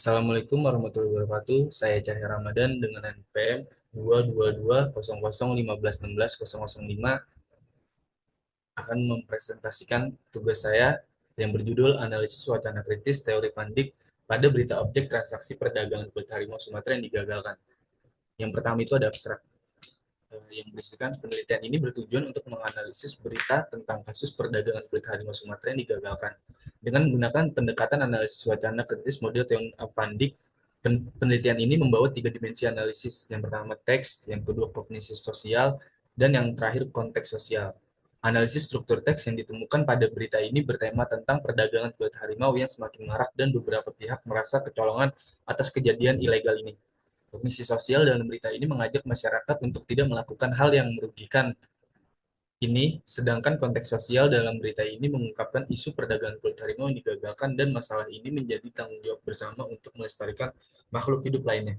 Assalamualaikum warahmatullahi wabarakatuh. Saya Cahya Ramadan dengan NPM 2220015161005 akan mempresentasikan tugas saya yang berjudul Analisis Wacana Kritis Teori Van Dijk pada berita objek transaksi perdagangan kulit harimau Sumatera yang digagalkan. Yang pertama itu ada abstrak yang berisikan penelitian ini bertujuan untuk menganalisis berita tentang kasus perdagangan kulit harimau Sumatera yang digagalkan. Dengan menggunakan pendekatan analisis wacana kritis model Theon Van Dijk, penelitian ini membawa tiga dimensi analisis. Yang pertama teks, yang kedua kognisi sosial, dan yang terakhir konteks sosial. Analisis struktur teks yang ditemukan pada berita ini bertema tentang perdagangan kulit harimau yang semakin marak dan beberapa pihak merasa kecolongan atas kejadian ilegal ini. Kognisi sosial dalam berita ini mengajak masyarakat untuk tidak melakukan hal yang merugikan ini, sedangkan konteks sosial dalam berita ini mengungkapkan isu perdagangan kulit harimau yang digagalkan dan masalah ini menjadi tanggung jawab bersama untuk melestarikan makhluk hidup lainnya.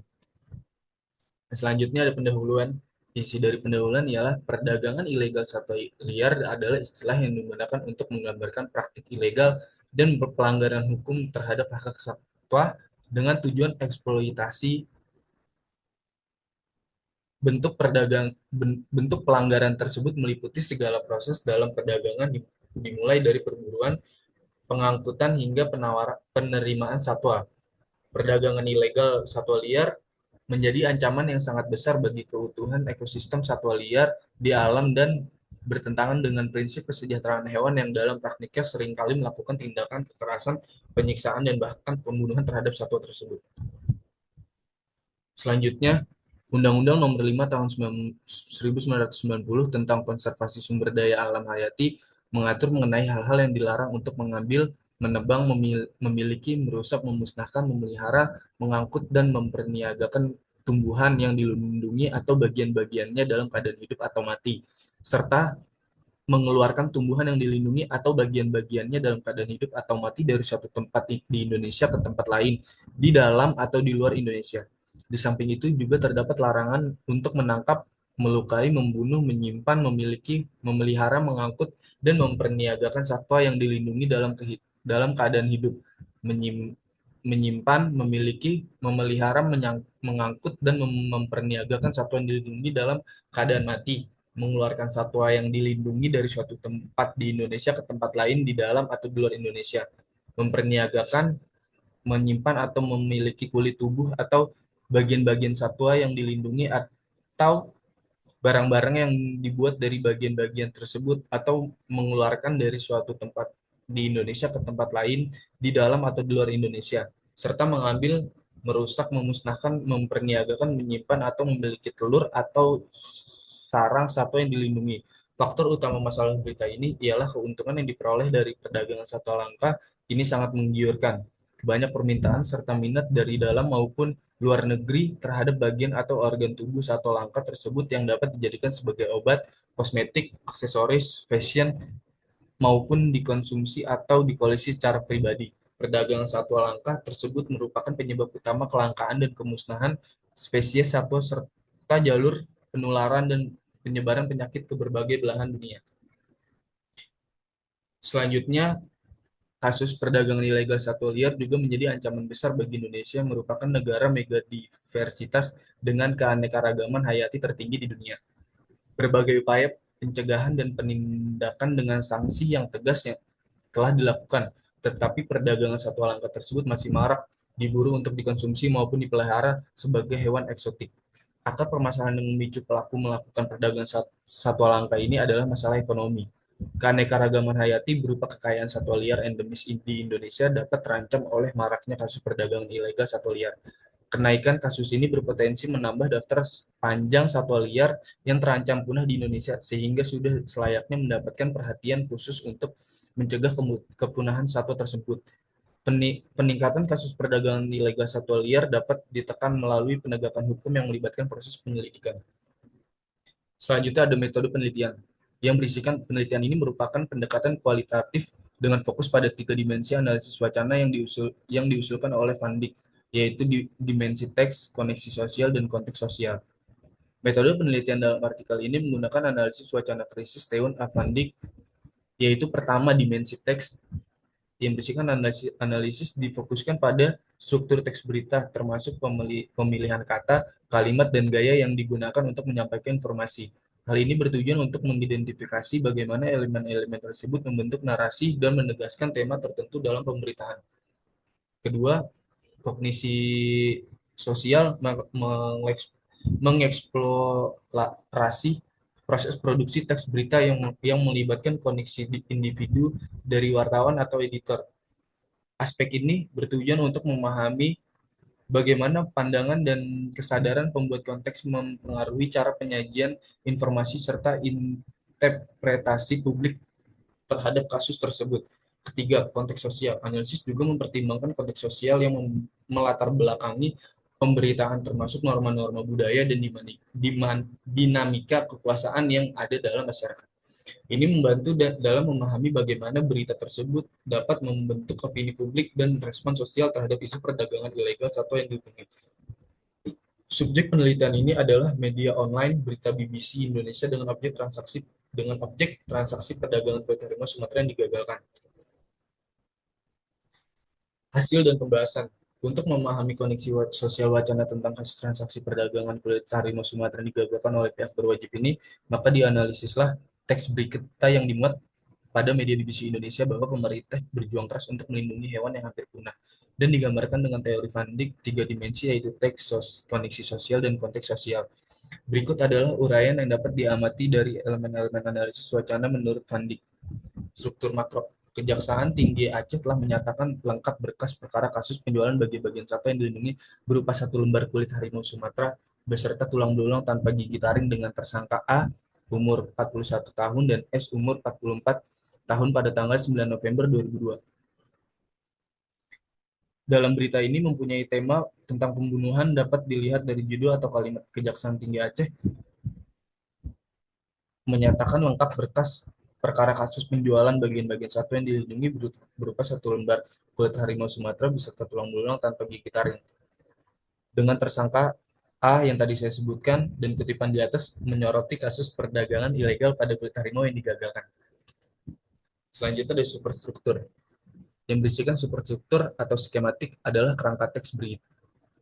Nah, selanjutnya ada pendahuluan. Isi dari pendahuluan ialah perdagangan ilegal satwa liar adalah istilah yang digunakan untuk menggambarkan praktik ilegal dan pelanggaran hukum terhadap hak hak satwa dengan tujuan eksploitasi. Bentuk pelanggaran tersebut meliputi segala proses dalam perdagangan dimulai dari perburuan, pengangkutan hingga penerimaan satwa. Perdagangan ilegal satwa liar menjadi ancaman yang sangat besar bagi keutuhan ekosistem satwa liar di alam dan bertentangan dengan prinsip kesejahteraan hewan yang dalam praktiknya seringkali melakukan tindakan kekerasan, penyiksaan, dan bahkan pembunuhan terhadap satwa tersebut. Selanjutnya, Undang-Undang Nomor 5 Tahun 1990 tentang Konservasi Sumber Daya Alam Hayati mengatur mengenai hal-hal yang dilarang untuk mengambil, menebang, memiliki, merusak, memusnahkan, memelihara, mengangkut, dan memperniagakan tumbuhan yang dilindungi atau bagian-bagiannya dalam keadaan hidup atau mati, serta mengeluarkan tumbuhan yang dilindungi atau bagian-bagiannya dalam keadaan hidup atau mati dari suatu tempat di Indonesia ke tempat lain, di dalam atau di luar Indonesia. Di samping itu juga terdapat larangan untuk menangkap, melukai, membunuh, menyimpan, memiliki, memelihara, mengangkut, dan memperniagakan satwa yang dilindungi dalam keadaan hidup, menyimpan, memiliki, memelihara, mengangkut, dan memperniagakan satwa yang dilindungi dalam keadaan mati, mengeluarkan satwa yang dilindungi dari suatu tempat di Indonesia ke tempat lain di dalam atau di luar Indonesia, memperniagakan, menyimpan atau memiliki kulit tubuh atau bagian-bagian satwa yang dilindungi atau barang-barang yang dibuat dari bagian-bagian tersebut atau mengeluarkan dari suatu tempat di Indonesia ke tempat lain di dalam atau di luar Indonesia, serta mengambil, merusak, memusnahkan, memperniagakan, menyimpan atau memiliki telur atau sarang satwa yang dilindungi. Faktor utama masalah berita ini ialah keuntungan yang diperoleh dari perdagangan satwa langka ini sangat menggiurkan. Banyak permintaan serta minat dari dalam maupun luar negeri terhadap bagian atau organ tubuh satwa langka tersebut yang dapat dijadikan sebagai obat, kosmetik, aksesoris, fashion, maupun dikonsumsi atau dikoleksi secara pribadi. Perdagangan satwa langka tersebut merupakan penyebab utama kelangkaan dan kemusnahan spesies satwa serta jalur penularan dan penyebaran penyakit ke berbagai belahan dunia. Selanjutnya, kasus perdagangan ilegal satwa liar juga menjadi ancaman besar bagi Indonesia yang merupakan negara megadiversitas dengan keanekaragaman hayati tertinggi di dunia. Berbagai upaya pencegahan dan penindakan dengan sanksi yang tegas yang telah dilakukan, tetapi perdagangan satwa langka tersebut masih marak diburu untuk dikonsumsi maupun dipelihara sebagai hewan eksotik. Akar permasalahan yang memicu pelaku melakukan perdagangan satwa langka ini adalah masalah ekonomi. Keanekaragaman hayati berupa kekayaan satwa liar endemis di Indonesia dapat terancam oleh maraknya kasus perdagangan ilegal satwa liar. Kenaikan kasus ini berpotensi menambah daftar panjang satwa liar yang terancam punah di Indonesia, sehingga sudah selayaknya mendapatkan perhatian khusus untuk mencegah kepunahan satwa tersebut. Peningkatan kasus perdagangan ilegal satwa liar dapat ditekan melalui penegakan hukum yang melibatkan proses penyelidikan. Selanjutnya ada metode penelitian. Yang berisikan penelitian ini merupakan pendekatan kualitatif dengan fokus pada tiga dimensi analisis wacana yang diusulkan oleh Van Dijk, yaitu dimensi teks, koneksi sosial, dan konteks sosial. Metode penelitian dalam artikel ini menggunakan analisis wacana krisis Theun A. Van Dijk, yaitu pertama dimensi teks yang berisikan analisis difokuskan pada struktur teks berita, termasuk pemilihan kata, kalimat, dan gaya yang digunakan untuk menyampaikan informasi. Hal ini bertujuan untuk mengidentifikasi bagaimana elemen-elemen tersebut membentuk narasi dan menegaskan tema tertentu dalam pemberitaan. Kedua, kognisi sosial mengeksplorasi proses produksi teks berita yang melibatkan koneksi individu dari wartawan atau editor. Aspek ini bertujuan untuk memahami bagaimana pandangan dan kesadaran pembuat konteks mempengaruhi cara penyajian informasi serta interpretasi publik terhadap kasus tersebut. Ketiga, konteks sosial. Analisis juga mempertimbangkan konteks sosial yang melatar belakangi pemberitaan termasuk norma-norma budaya dan dinamika kekuasaan yang ada dalam masyarakat. Ini membantu dalam memahami bagaimana berita tersebut dapat membentuk opini publik dan respon sosial terhadap isu perdagangan ilegal satwa yang dilindungi. Subjek penelitian ini adalah media online berita BBC Indonesia dengan objek transaksi perdagangan kulit harimau Sumatera yang digagalkan. Hasil dan pembahasan. Untuk memahami koneksi sosial wacana tentang kasus transaksi perdagangan kulit harimau Sumatera yang digagalkan oleh pihak berwajib ini, maka dianalisislah teks berita yang dimuat pada media BBC Indonesia bahwa pemerintah berjuang keras untuk melindungi hewan yang hampir punah dan digambarkan dengan teori Van Dijk tiga dimensi yaitu teks, koneksi sosial, dan konteks sosial. Berikut adalah uraian yang dapat diamati dari elemen-elemen analisis wacana menurut Van Dijk. Struktur makro. Kejaksaan Tinggi Aceh telah menyatakan lengkap berkas perkara kasus penjualan bagian-bagian satwa yang dilindungi berupa satu lembar kulit harimau Sumatera beserta tulang belulang tanpa gigi taring dengan tersangka A umur 41 tahun dan S umur 44 tahun pada tanggal 9 November 2002. Dalam berita ini mempunyai tema tentang pembunuhan dapat dilihat dari judul atau kalimat. Kejaksaan Tinggi Aceh menyatakan lengkap berkas perkara kasus penjualan bagian-bagian satwa yang dilindungi berupa satu lembar kulit harimau Sumatera beserta tulang belulang tanpa gigi taring dengan tersangka A yang tadi saya sebutkan dan kutipan di atas menyoroti kasus perdagangan ilegal pada kulit harimau yang digagalkan. Selanjutnya ada superstruktur. Yang berisikan superstruktur atau skematik adalah kerangka teks berita.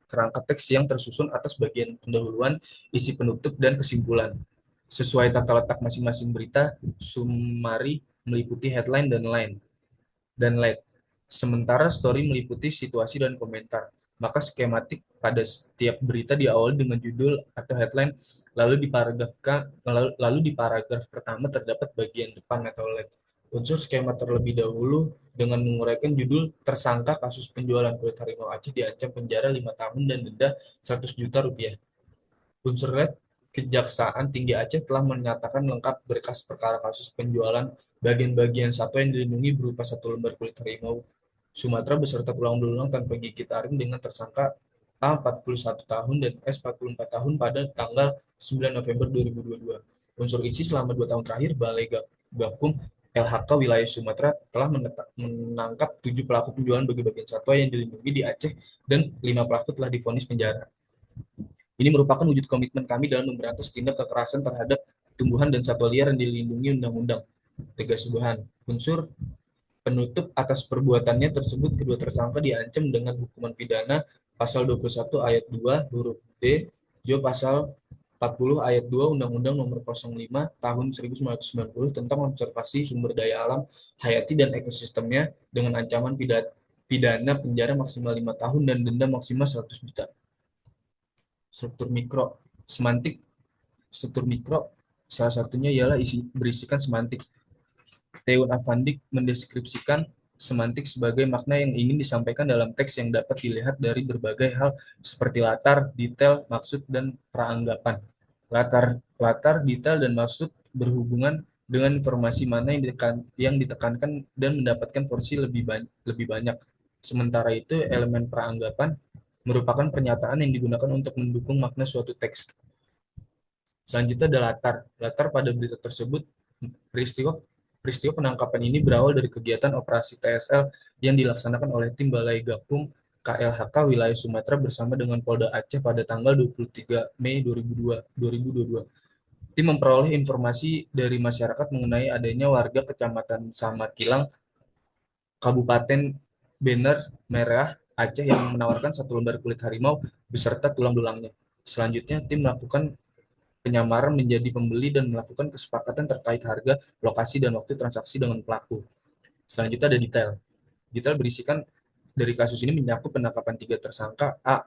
Kerangka teks yang tersusun atas bagian pendahuluan, isi penutup, dan kesimpulan. Sesuai tata letak masing-masing berita, summary meliputi headline dan lead. Sementara story meliputi situasi dan komentar. Maka skematik pada setiap berita diawali dengan judul atau headline, lalu di paragraf pertama terdapat bagian depan atau lead. Unsur skema terlebih dahulu dengan menguraikan judul tersangka kasus penjualan kulit harimau Aceh diancam penjara 5 tahun dan denda 100 juta rupiah. Unsur red, Kejaksaan Tinggi Aceh telah menyatakan lengkap berkas perkara kasus penjualan bagian-bagian satwa yang dilindungi berupa satu lembar kulit harimau Sumatera beserta tulang belulang tanpa gigi taring dengan tersangka A 41 tahun dan S 44 tahun pada tanggal 9 November 2022. Unsur isi selama 2 tahun terakhir, Balai Gakum LHK wilayah Sumatera telah menangkap 7 pelaku penjualan bagian-bagian satwa yang dilindungi di Aceh dan 5 pelaku telah divonis penjara. Ini merupakan wujud komitmen kami dalam memberantas tindak kekerasan terhadap tumbuhan dan satwa liar yang dilindungi undang-undang. Tegas Subhan. Unsur penutup atas perbuatannya tersebut kedua tersangka diancam dengan hukuman pidana pasal 21 ayat 2 huruf D, Jo pasal 40 ayat 2 Undang-Undang Nomor 05 Tahun 1990 tentang konservasi sumber daya alam hayati dan ekosistemnya dengan ancaman pidana penjara maksimal 5 tahun dan denda maksimal 100 juta. Struktur mikro semantik. Struktur mikro salah satunya ialah berisikan semantik. Teun Afandik mendeskripsikan semantik sebagai makna yang ingin disampaikan dalam teks yang dapat dilihat dari berbagai hal seperti latar, detail, maksud, dan peranggapan. Latar, detail, dan maksud berhubungan dengan informasi mana yang ditekankan dan mendapatkan porsi lebih banyak. Sementara itu, elemen peranggapan merupakan pernyataan yang digunakan untuk mendukung makna suatu teks. Selanjutnya ada latar. Latar pada berita tersebut, peristiwa peristiwa penangkapan ini berawal dari kegiatan operasi TSL yang dilaksanakan oleh tim Balai Gakum KLHK wilayah Sumatera bersama dengan Polda Aceh pada tanggal 23 Mei 2022. Tim memperoleh informasi dari masyarakat mengenai adanya warga Kecamatan Samar Kilang, Kabupaten Bener Merah, Aceh yang menawarkan satu lembar kulit harimau beserta tulang belulangnya. Selanjutnya, tim melakukan penyamaran menjadi pembeli dan melakukan kesepakatan terkait harga, lokasi, dan waktu transaksi dengan pelaku. Selanjutnya ada detail. Detail berisikan dari kasus ini mencakup penangkapan tiga tersangka: A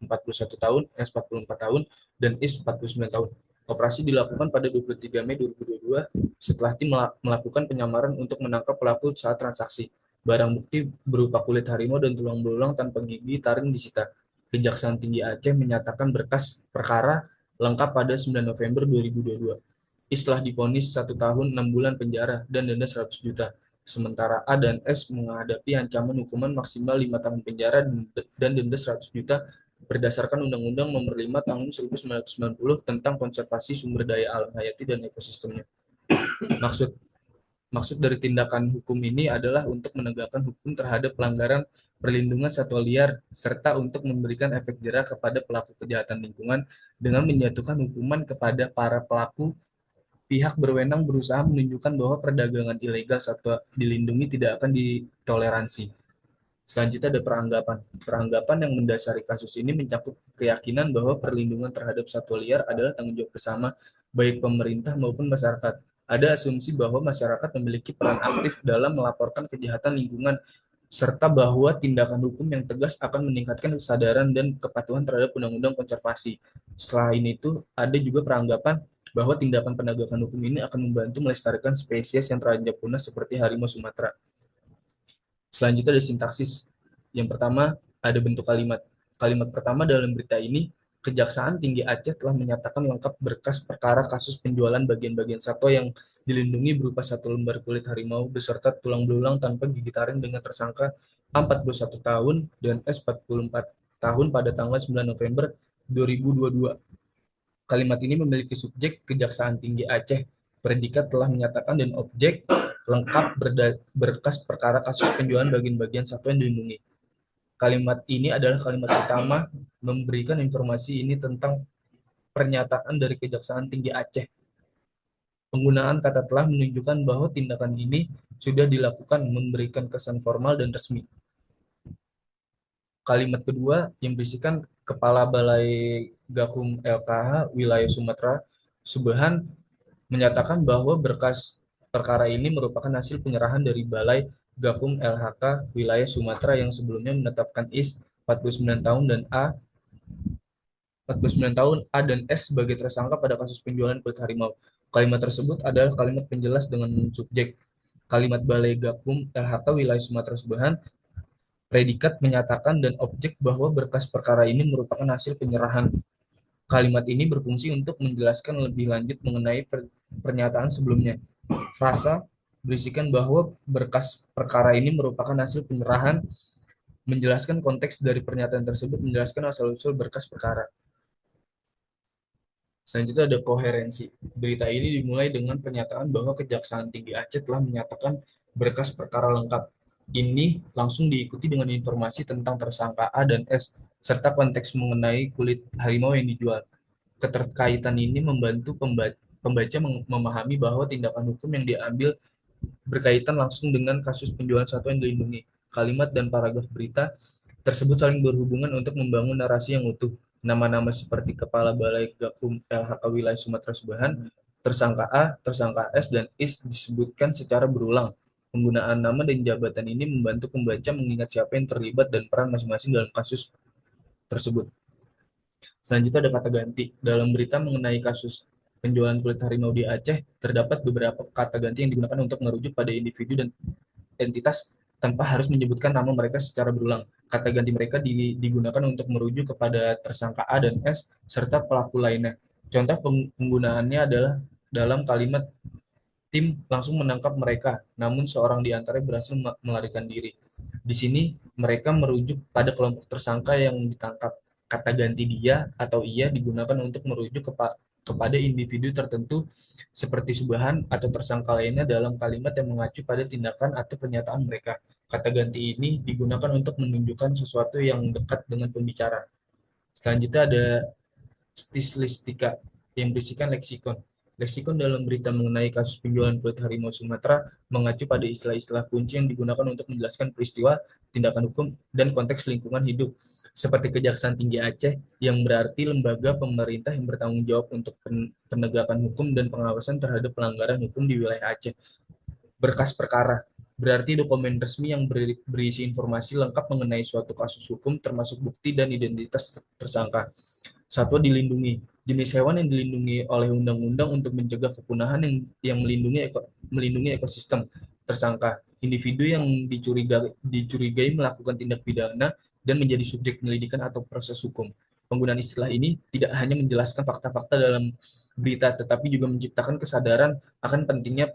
41 tahun, S 44 tahun, dan Is 49 tahun. Operasi dilakukan pada 23 Mei 2022 setelah tim melakukan penyamaran untuk menangkap pelaku saat transaksi. Barang bukti berupa kulit harimau dan tulang belulang tanpa gigi taring disita. Kejaksaan Tinggi Aceh menyatakan berkas perkara lengkap pada 9 November 2022. Islah divonis 1 tahun 6 bulan penjara dan denda 100 juta. Sementara A dan S menghadapi ancaman hukuman maksimal 5 tahun penjara dan denda 100 juta berdasarkan Undang-Undang Nomor 5 Tahun 1990 tentang konservasi sumber daya alam hayati dan ekosistemnya. Maksud Maksud dari tindakan hukum ini adalah untuk menegakkan hukum terhadap pelanggaran perlindungan satwa liar serta untuk memberikan efek jera kepada pelaku kejahatan lingkungan dengan menjatuhkan hukuman kepada para pelaku. Pihak berwenang berusaha menunjukkan bahwa perdagangan ilegal satwa dilindungi tidak akan ditoleransi. Selanjutnya ada peranggapan. Peranggapan yang mendasari kasus ini mencakup keyakinan bahwa perlindungan terhadap satwa liar adalah tanggung jawab bersama baik pemerintah maupun masyarakat. Ada asumsi bahwa masyarakat memiliki peran aktif dalam melaporkan kejahatan lingkungan serta bahwa tindakan hukum yang tegas akan meningkatkan kesadaran dan kepatuhan terhadap undang-undang konservasi. Selain itu, ada juga peranggapan bahwa tindakan penegakan hukum ini akan membantu melestarikan spesies yang terancam punah seperti harimau Sumatera. Selanjutnya ada sintaksis. Yang pertama, ada bentuk kalimat. Kalimat pertama dalam berita ini, Kejaksaan Tinggi Aceh telah menyatakan lengkap berkas perkara kasus penjualan bagian-bagian satwa yang dilindungi berupa satu lembar kulit harimau beserta tulang belulang tanpa gigi taring dengan tersangka A 41 tahun dan S 44 tahun pada tanggal 9 November 2022. Kalimat ini memiliki subjek Kejaksaan Tinggi Aceh, predikat telah menyatakan, dan objek lengkap berkas perkara kasus penjualan bagian-bagian satwa yang dilindungi. Kalimat ini adalah kalimat utama memberikan informasi ini tentang pernyataan dari Kejaksaan Tinggi Aceh. Penggunaan kata telah menunjukkan bahwa tindakan ini sudah dilakukan memberikan kesan formal dan resmi. Kalimat kedua yang berisikan Kepala Balai Gakum LKH Wilayah Sumatera Subhan menyatakan bahwa berkas perkara ini merupakan hasil penyerahan dari Balai Gakum LHK Wilayah Sumatera yang sebelumnya menetapkan Is 49 tahun dan A 49 tahun A dan S sebagai tersangka pada kasus penjualan kulit harimau. Kalimat tersebut adalah kalimat penjelas dengan subjek kalimat Balai Gakum LHK Wilayah Sumatera Subhan, predikat menyatakan, dan objek bahwa berkas perkara ini merupakan hasil penyerahan. Kalimat ini berfungsi untuk menjelaskan lebih lanjut mengenai pernyataan sebelumnya. Frasa berisikan bahwa berkas perkara ini merupakan hasil penyerahan, menjelaskan konteks dari pernyataan tersebut, menjelaskan asal-usul berkas perkara. Selanjutnya ada koherensi. Berita ini dimulai dengan pernyataan bahwa Kejaksaan Tinggi Aceh telah menyatakan berkas perkara lengkap. Ini langsung diikuti dengan informasi tentang tersangka A dan S, serta konteks mengenai kulit harimau yang dijual. Keterkaitan ini membantu pembaca memahami bahwa tindakan hukum yang diambil berkaitan langsung dengan kasus penjualan satwa yang dilindungi. Kalimat dan paragraf berita tersebut saling berhubungan untuk membangun narasi yang utuh. Nama-nama seperti Kepala Balai Gakum LHK Wilayah Sumatera Subhan, tersangka A, tersangka S, dan IS disebutkan secara berulang. Penggunaan nama dan jabatan ini membantu pembaca mengingat siapa yang terlibat dan peran masing-masing dalam kasus tersebut. Selanjutnya ada kata ganti. Dalam berita mengenai kasus penjualan kulit harimau di Aceh, terdapat beberapa kata ganti yang digunakan untuk merujuk pada individu dan entitas tanpa harus menyebutkan nama mereka secara berulang. Kata ganti mereka digunakan untuk merujuk kepada tersangka A dan S serta pelaku lainnya. Contoh penggunaannya adalah dalam kalimat tim langsung menangkap mereka, namun seorang di antaranya berhasil melarikan diri. Di sini mereka merujuk pada kelompok tersangka yang ditangkap. Kata ganti dia atau ia digunakan untuk merujuk kepada individu tertentu seperti subahan atau tersangka lainnya dalam kalimat yang mengacu pada tindakan atau pernyataan mereka. Kata ganti ini digunakan untuk menunjukkan sesuatu yang dekat dengan pembicara. Selanjutnya ada stilistika yang berisikan leksikon. Leksikon dalam berita mengenai kasus penjualan kulit harimau Sumatera mengacu pada istilah-istilah kunci yang digunakan untuk menjelaskan peristiwa, tindakan hukum, dan konteks lingkungan hidup, seperti Kejaksaan Tinggi Aceh, yang berarti lembaga pemerintah yang bertanggung jawab untuk penegakan hukum dan pengawasan terhadap pelanggaran hukum di wilayah Aceh. Berkas perkara berarti dokumen resmi yang berisi informasi lengkap mengenai suatu kasus hukum, termasuk bukti dan identitas tersangka. Satwa dilindungi. Jenis hewan yang dilindungi oleh undang-undang untuk mencegah kepunahan yang melindungi ekosistem. Tersangka. Individu yang dicurigai melakukan tindak pidana dan menjadi subjek penyelidikan atau proses hukum. Penggunaan istilah ini tidak hanya menjelaskan fakta-fakta dalam berita, tetapi juga menciptakan kesadaran akan pentingnya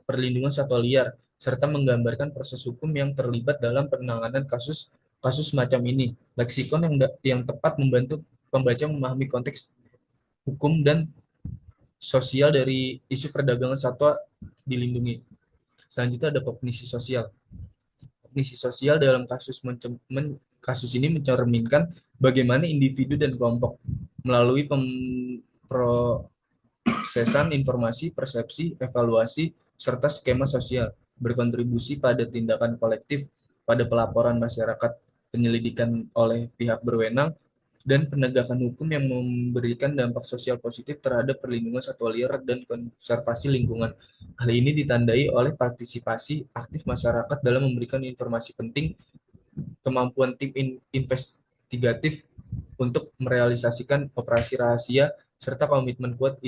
perlindungan satwa liar, serta menggambarkan proses hukum yang terlibat dalam penanganan kasus semacam ini. Leksikon yang tepat membantu pembaca memahami konteks hukum dan sosial dari isu perdagangan satwa dilindungi. Selanjutnya ada kognisi sosial. Kognisi sosial dalam kasus ini mencerminkan bagaimana individu dan kelompok melalui prosesan informasi, persepsi, evaluasi, serta skema sosial berkontribusi pada tindakan kolektif, pada pelaporan masyarakat, penyelidikan oleh pihak berwenang, dan penegakan hukum yang memberikan dampak sosial positif terhadap perlindungan satwa liar dan konservasi lingkungan. Hal ini ditandai oleh partisipasi aktif masyarakat dalam memberikan informasi penting, kemampuan tim investigatif untuk merealisasikan operasi rahasia, serta komitmen kuat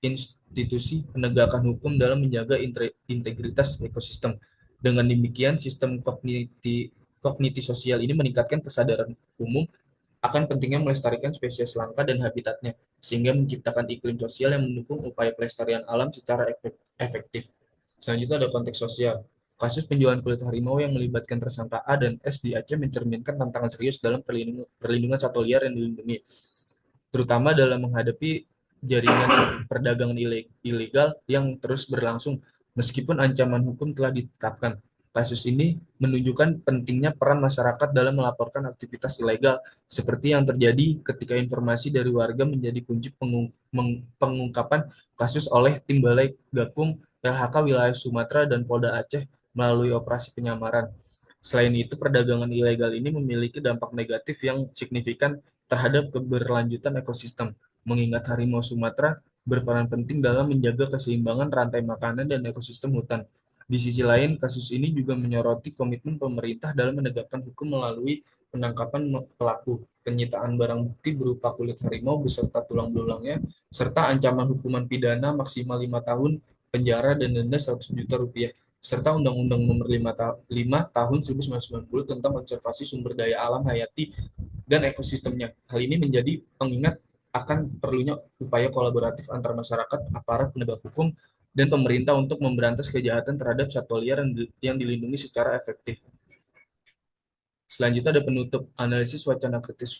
institusi penegakan hukum dalam menjaga integritas ekosistem. Dengan demikian, sistem kogniti sosial ini meningkatkan kesadaran umum akan pentingnya melestarikan spesies langka dan habitatnya, sehingga menciptakan iklim sosial yang mendukung upaya pelestarian alam secara efektif. Selanjutnya ada konteks sosial. Kasus penjualan kulit harimau yang melibatkan tersangka A dan S di Aceh mencerminkan tantangan serius dalam perlindungan satwa liar yang dilindungi, terutama dalam menghadapi jaringan perdagangan ilegal yang terus berlangsung. Meskipun ancaman hukum telah ditetapkan, kasus ini menunjukkan pentingnya peran masyarakat dalam melaporkan aktivitas ilegal, seperti yang terjadi ketika informasi dari warga menjadi kunci pengungkapan kasus oleh Tim Balai Gakum, LHK Wilayah Sumatera, dan Polda Aceh melalui operasi penyamaran. Selain itu, perdagangan ilegal ini memiliki dampak negatif yang signifikan terhadap keberlanjutan ekosistem, mengingat harimau Sumatera berperan penting dalam menjaga keseimbangan rantai makanan dan ekosistem hutan. Di sisi lain, kasus ini juga menyoroti komitmen pemerintah dalam menegakkan hukum melalui penangkapan pelaku, penyitaan barang bukti berupa kulit harimau beserta tulang belulangnya, serta ancaman hukuman pidana maksimal 5 tahun penjara dan denda 100 juta rupiah, serta Undang-Undang Nomor 5 Tahun 1990 tentang konservasi sumber daya alam hayati dan ekosistemnya. Hal ini menjadi pengingat akan perlunya upaya kolaboratif antar masyarakat, aparat penegak hukum, dan pemerintah untuk memberantas kejahatan terhadap satwa liar yang dilindungi secara efektif. Selanjutnya ada penutup. Analisis wacana kritis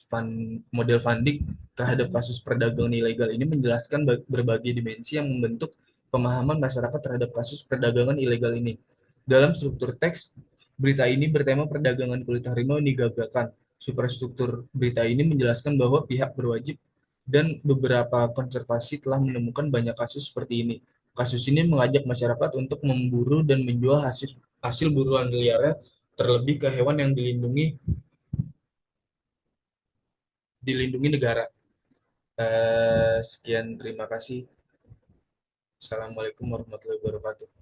model funding terhadap kasus perdagangan ilegal ini menjelaskan berbagai dimensi yang membentuk pemahaman masyarakat terhadap kasus perdagangan ilegal ini. Dalam struktur teks, berita ini bertema perdagangan kulit harimau yang digagakan. Superstruktur berita ini menjelaskan bahwa pihak berwajib dan beberapa konservasi telah menemukan banyak kasus seperti ini. Kasus ini mengajak masyarakat untuk memburu dan menjual hasil hasil buruan liarnya, terlebih ke hewan yang dilindungi negara. Sekian, terima kasih. Assalamualaikum warahmatullahi wabarakatuh.